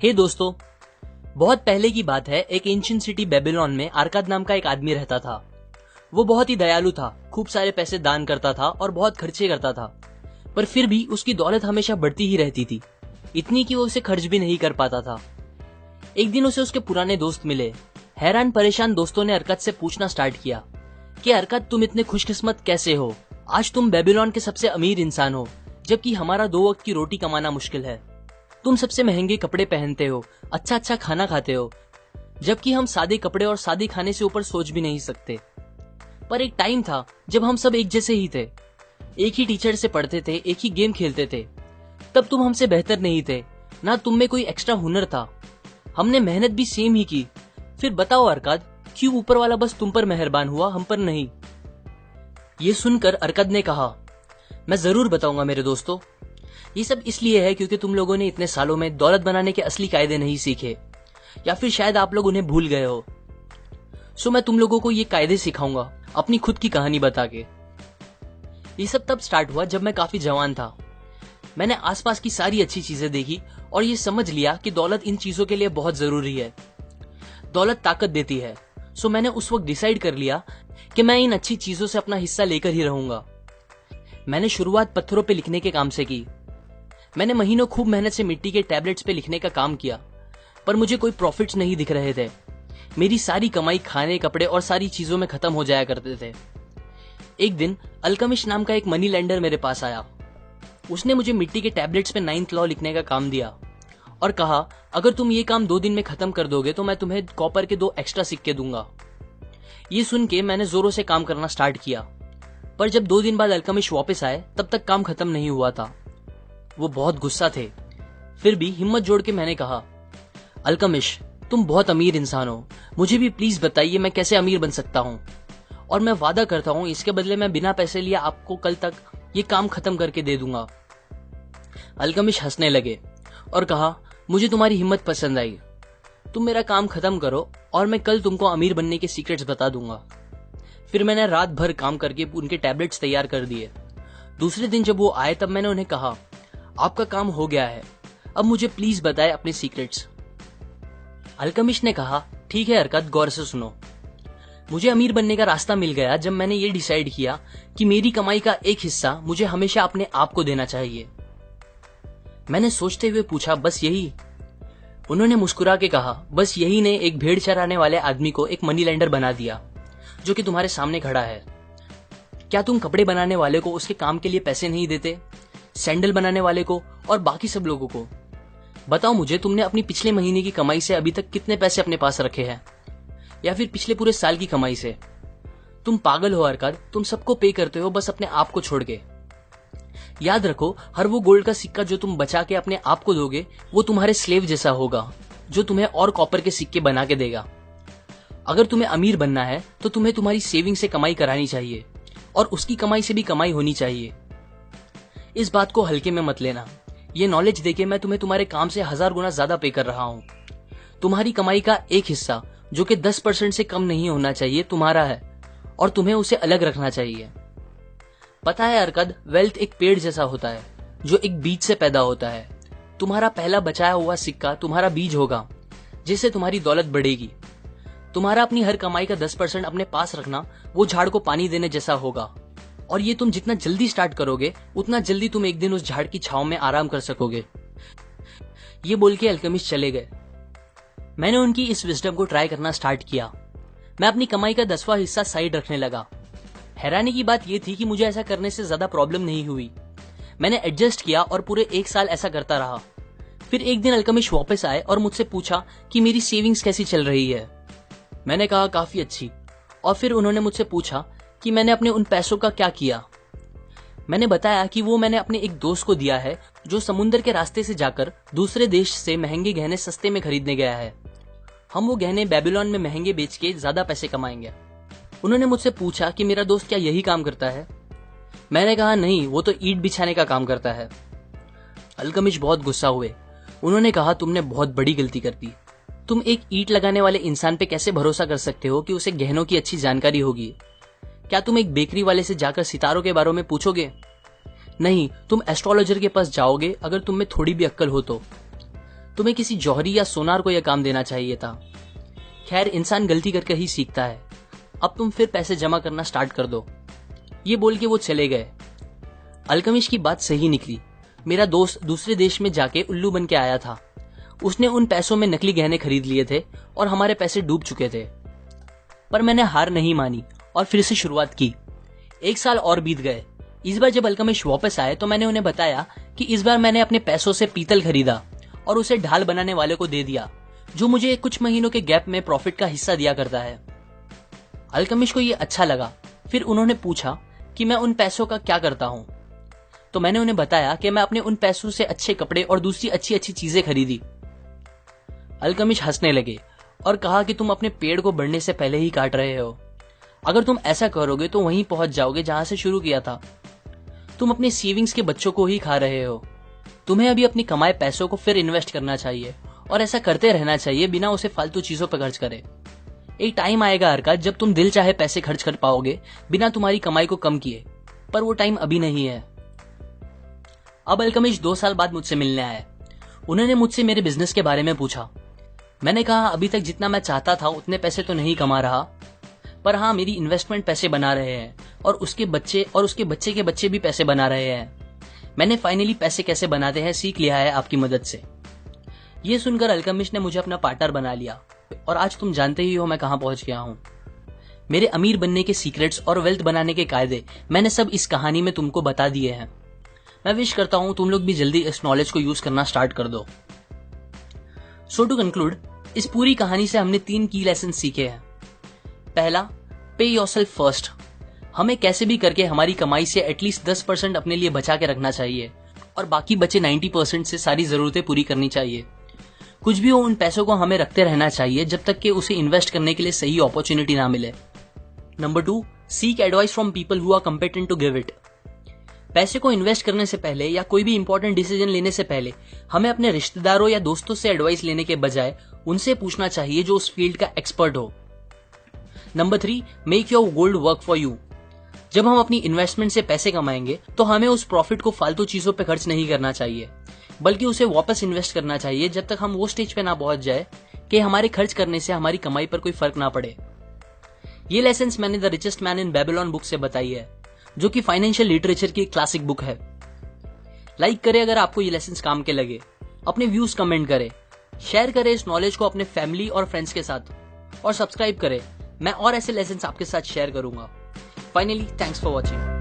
हे दोस्तों, बहुत पहले की बात है। एक एंशिएंट सिटी बेबीलोन में अरकाद नाम का एक आदमी रहता था। वो बहुत ही दयालु था, खूब सारे पैसे दान करता था और बहुत खर्चे करता था, पर फिर भी उसकी दौलत हमेशा बढ़ती ही रहती थी, इतनी कि वो उसे खर्च भी नहीं कर पाता था। एक दिन उसे उसके पुराने दोस्त मिले। हैरान परेशान दोस्तों ने अरकाद से पूछना स्टार्ट किया कि अरकाद, तुम इतने खुशकिस्मत कैसे हो? आज तुम बेबीलोन के सबसे अमीर इंसान हो, जबकि हमारा 2 वक्त की रोटी कमाना मुश्किल है। तुम सबसे महंगे कपड़े पहनते हो, अच्छा अच्छा खाना खाते हो, जबकि हम सादे कपड़े और सादे खाने से ऊपर सोच भी नहीं सकते। पर एक टाइम था जब हम सब एक जैसे ही थे, एक ही टीचर से पढ़ते थे, एक ही गेम खेलते थे। तब तुम हमसे बेहतर नहीं थे, ना तुम में कोई एक्स्ट्रा हुनर था। हमने मेहनत भी सेम ही की। फिर बताओ अरकाद, क्यों ऊपर वाला बस तुम पर मेहरबान हुआ, हम पर नहीं? ये सुनकर अरकाद ने कहा, मैं जरूर बताऊंगा मेरे दोस्तों। ये सब इसलिए है क्योंकि तुम लोगों ने इतने सालों में दौलत बनाने के असली कायदे नहीं सीखे, या फिर शायद आप लोग उन्हें भूल गए हो। सो मैं तुम लोगों को ये कायदे सिखाऊंगा अपनी खुद की कहानी बता के। ये सब तब स्टार्ट हुआ जब मैं काफी जवान था। मैंने आसपास की सारी अच्छी चीजें देखी और ये समझ लिया कि दौलत इन चीजों के लिए बहुत जरूरी है। दौलत ताकत देती है। सो मैंने उस वक्त डिसाइड कर लिया कि मैं इन अच्छी चीजों से अपना हिस्सा लेकर ही रहूंगा। मैंने शुरुआत पत्थरों पे लिखने के काम से की। मैंने महीनों खूब मेहनत से मिट्टी के टैबलेट्स पे लिखने का काम किया, पर मुझे कोई प्रॉफिट्स नहीं दिख रहे थे। मेरी सारी कमाई खाने, कपड़े और सारी चीजों में खत्म हो जाया करते थे। एक दिन अल्केमिस्ट नाम का एक मनी लेंडर मेरे पास आया। उसने मुझे मिट्टी के टैबलेट्स पे 9th लॉ लिखने का काम दिया और कहा, अगर तुम ये काम 2 दिन में खत्म कर दोगे तो मैं तुम्हें कॉपर के 2 एक्स्ट्रा सिक्के दूंगा। ये सुन के मैंने जोरों से काम करना स्टार्ट किया, पर जब 2 दिन बाद अल्केमिस्ट वापस आए तब तक काम खत्म नहीं हुआ था। वो बहुत गुस्सा थे। फिर भी हिम्मत जोड़ के मैंने कहा, अल्केमिस्ट, तुम बहुत अमीर इंसान हो, मुझे भी प्लीज बताइए मैं कैसे अमीर बन सकता हूँ, और मैं वादा करता हूँ इसके बदले मैं बिना पैसे लिए आपको कल तक ये काम खत्म करके दे दूंगा। अल्केमिस्ट हंसने लगे और कहा, मुझे तुम्हारी हिम्मत पसंद आई। तुम मेरा काम खत्म करो और मैं कल तुमको अमीर बनने के सीक्रेट्स बता दूंगा। फिर मैंने रात भर काम करके उनके टैबलेट्स तैयार कर दिए। दूसरे दिन जब वो आए तब मैंने उन्हें कहा, आपका काम हो गया है, अब मुझे प्लीज बताएं अपने सीक्रेट्स। अल्केमिस्ट ने कहा, ठीक है अरकाद, गौर से सुनो। मुझे अमीर बनने का रास्ता मिल गया जब मैंने ये डिसाइड किया कि मेरी कमाई का एक हिस्सा मुझे हमेशा अपने आप को देना चाहिए। मैंने सोचते हुए पूछा, बस यही? उन्होंने मुस्कुरा के कहा, बस यही ने एक भेड़ चराने वाले आदमी को एक मनी लेंडर बना दिया, जो कि तुम्हारे सामने खड़ा है। क्या तुम कपड़े बनाने वाले को उसके काम के लिए पैसे नहीं देते, सैंडल बनाने वाले को और बाकी सब लोगों को? बताओ मुझे, तुमने अपनी पिछले महीने की कमाई से अभी तक कितने पैसे अपने पास रखे हैं, या फिर पिछले पूरे साल की कमाई से? तुम पागल हो अरकाद, तुम सबको पे करते हो बस अपने आप को छोड़ के। याद रखो, हर वो गोल्ड का सिक्का जो तुम बचा के अपने आप को दोगे वो तुम्हारे स्लेव जैसा होगा, जो तुम्हें और कॉपर के सिक्के बना के देगा। अगर तुम्हें अमीर बनना है तो तुम्हें तुम्हारी सेविंग से कमाई करानी चाहिए और उसकी कमाई से भी कमाई होनी चाहिए। इस बात को हल्के में मत लेना। ये नॉलेज देके मैं तुम्हें तुम्हारे काम से 1000 गुना ज्यादा पे कर रहा हूँ। तुम्हारी कमाई का एक हिस्सा जो कि 10% से कम नहीं होना चाहिए तुम्हारा है, और तुम्हें उसे अलग रखना चाहिए। पता है अरकाद, वेल्थ एक पेड़ जैसा होता है जो एक बीज से पैदा होता है। तुम्हारा पहला बचाया हुआ सिक्का तुम्हारा बीज होगा, जिससे तुम्हारी दौलत बढ़ेगी। तुम्हारा अपनी हर कमाई का 10% अपने पास रखना वो झाड़ को पानी देने जैसा होगा, और ये तुम जितना जल्दी स्टार्ट करोगे उतना जल्दी तुम एक दिन उस झाड़ की छांव में आराम कर सकोगे। ये बोल के अल्केमिस्ट चले गए। मैंने उनकी इस विजडम को ट्राई करना स्टार्ट किया। मैं अपनी कमाई का 10वां हिस्सा साइड रखने लगा। हैरानी की बात यह थी कि मुझे ऐसा करने से ज्यादा प्रॉब्लम नहीं हुई। मैंने एडजस्ट किया और पूरे 1 साल ऐसा करता रहा। फिर एक दिन अल्केमिस्ट वापस आए और मुझसे पूछा कि मेरी सेविंग्स कैसी चल रही है। मैंने कहा, काफी अच्छी। और फिर उन्होंने मुझसे पूछा कि मैंने अपने उन पैसों का क्या किया। मैंने बताया कि वो मैंने अपने एक दोस्त को दिया है जो समुद्र के रास्ते से जाकर दूसरे देश से महंगे गहने सस्ते में खरीदने गया है। हम वो गहने बेबीलोन में महंगे बेच के ज्यादा पैसे कमाएंगे। उन्होंने मुझसे पूछा कि मेरा दोस्त क्या यही काम करता है। मैंने कहा, नहीं, वो तो ईंट बिछाने का काम करता है। अल्केमिस्ट बहुत गुस्सा हुए। उन्होंने कहा, तुमने बहुत बड़ी गलती कर दी। तुम एक ईंट लगाने वाले इंसान पे कैसे भरोसा कर सकते हो कि उसे गहनों की अच्छी जानकारी होगी? क्या तुम एक बेकरी वाले से जाकर सितारों के बारे में पूछोगे? नहीं, तुम एस्ट्रोलॉजर के पास जाओगे अगर तुम में थोड़ी भी अक्ल हो तो। तुम्हें किसी जौहरी या सोनार को यह काम देना चाहिए था। खैर, इंसान गलती करके ही सीखता है। अब तुम फिर पैसे जमा करना स्टार्ट कर दो। ये बोल के वो चले गए। अल्केमिस्ट की बात सही निकली। मेरा दोस्त दूसरे देश में जाके उल्लू बन के आया था। उसने उन पैसों में नकली गहने खरीद लिए थे और हमारे पैसे डूब चुके थे। पर मैंने हार नहीं मानी और फिर से शुरुआत की। 1 साल और बीत गए। इस बार जब अल्केमिस्ट वापस आए तो मैंने उन्हें बताया कि इस बार मैंने अपने पैसों से पीतल खरीदा और उसे ढाल बनाने वाले को दे दिया, जो मुझे कुछ महीनों के गैप में प्रॉफिट का हिस्सा दिया करता है। अल्केमिस्ट को ये अच्छा लगा। फिर उन्होंने पूछा कि मैं उन पैसों का क्या करता हूं। तो मैंने उन्हें बताया कि मैं अपने उन पैसों से अच्छे कपड़े और दूसरी अच्छी अच्छी चीजें खरीदी। अल्केमिस्ट हंसने लगे और कहा कि तुम अपने पेड़ को बढ़ने से पहले ही काट रहे हो। अगर तुम ऐसा करोगे तो वहीं पहुंच जाओगे जहां से शुरू किया था। तुम अपने सेविंग्स के बच्चों को ही खा रहे हो। तुम्हें अभी अपनी कमाए पैसों को फिर इन्वेस्ट करना चाहिए और ऐसा करते रहना चाहिए बिना उसे फालतू चीजों पर खर्च करे। एक टाइम आएगा अरका, जब तुम दिल चाहे पैसे खर्च कर पाओगे बिना तुम्हारी कमाई को कम किए, पर वो टाइम अभी नहीं है। अब अल्केमिस्ट 2 साल बाद मुझसे मिलने आए। उन्होंने मुझसे मेरे बिजनेस के बारे में पूछा। मैंने कहा अभी तक जितना मैं चाहता था उतने पैसे तो नहीं कमा रहा, पर हाँ, मेरी इन्वेस्टमेंट पैसे बना रहे हैं और उसके बच्चे के बच्चे भी पैसे बना रहे हैं। मैंने फाइनली पैसे कैसे बनाते हैं सीख लिया है आपकी मदद से। ये सुनकर अल्केमिस्ट ने मुझे अपना पार्टनर बना लिया और आज तुम जानते ही हो मैं कहां पहुंच गया हूं। मेरे अमीर बनने के सीक्रेट्स और वेल्थ बनाने के कायदे मैंने सब इस कहानी में तुमको बता दिए हैं। मैं विश करता हूं तुम लोग भी जल्दी इस नॉलेज को यूज करना स्टार्ट कर दो। सो टू कंक्लूड, इस पूरी कहानी से हमने 3 की लेसन सीखे हैं। पहला, पे योरसेल्फ फर्स्ट। हमें कैसे भी करके हमारी कमाई से एटलीस्ट 10% अपने लिए बचा के रखना चाहिए और बाकी बचे 90% से सारी जरूरतें पूरी करनी चाहिए। कुछ भी हो, उन पैसों को हमें रखते रहना चाहिए जब तक कि उसे इन्वेस्ट करने के लिए सही अपॉर्चुनिटी ना मिले। Number 2, seek advice from people who are competent to give it. पैसे को इन्वेस्ट करने से पहले या कोई भी इंपॉर्टेंट डिसीजन लेने से पहले हमें अपने रिश्तेदारों या दोस्तों से एडवाइस लेने के बजाय उनसे पूछना चाहिए जो उस फील्ड का एक्सपर्ट हो। Number 3, make your gold work for you. जब हम अपनी इन्वेस्टमेंट से पैसे कमाएंगे तो हमें उस प्रॉफिट को फालतू चीजों पे खर्च नहीं करना चाहिए, बल्कि उसे वापस इन्वेस्ट करना चाहिए जब तक हम वो स्टेज पे ना पहुंच जाए कि हमारे खर्च करने से हमारी कमाई पर कोई फर्क ना पड़े। ये लेसन्स मैंने the richest man in Babylon book से बताई है, जो कि फाइनेंशियल लिटरेचर की क्लासिक बुक है। लाइक करें अगर आपको ये लेसन्स काम के लगे, अपने व्यूज कमेंट करें, शेयर करें इस नॉलेज को अपने फैमिली और फ्रेंड्स के साथ, और सब्सक्राइब करें। मैं और ऐसे लेसन्स आपके साथ शेयर करूंगा। Finally, thanks for watching.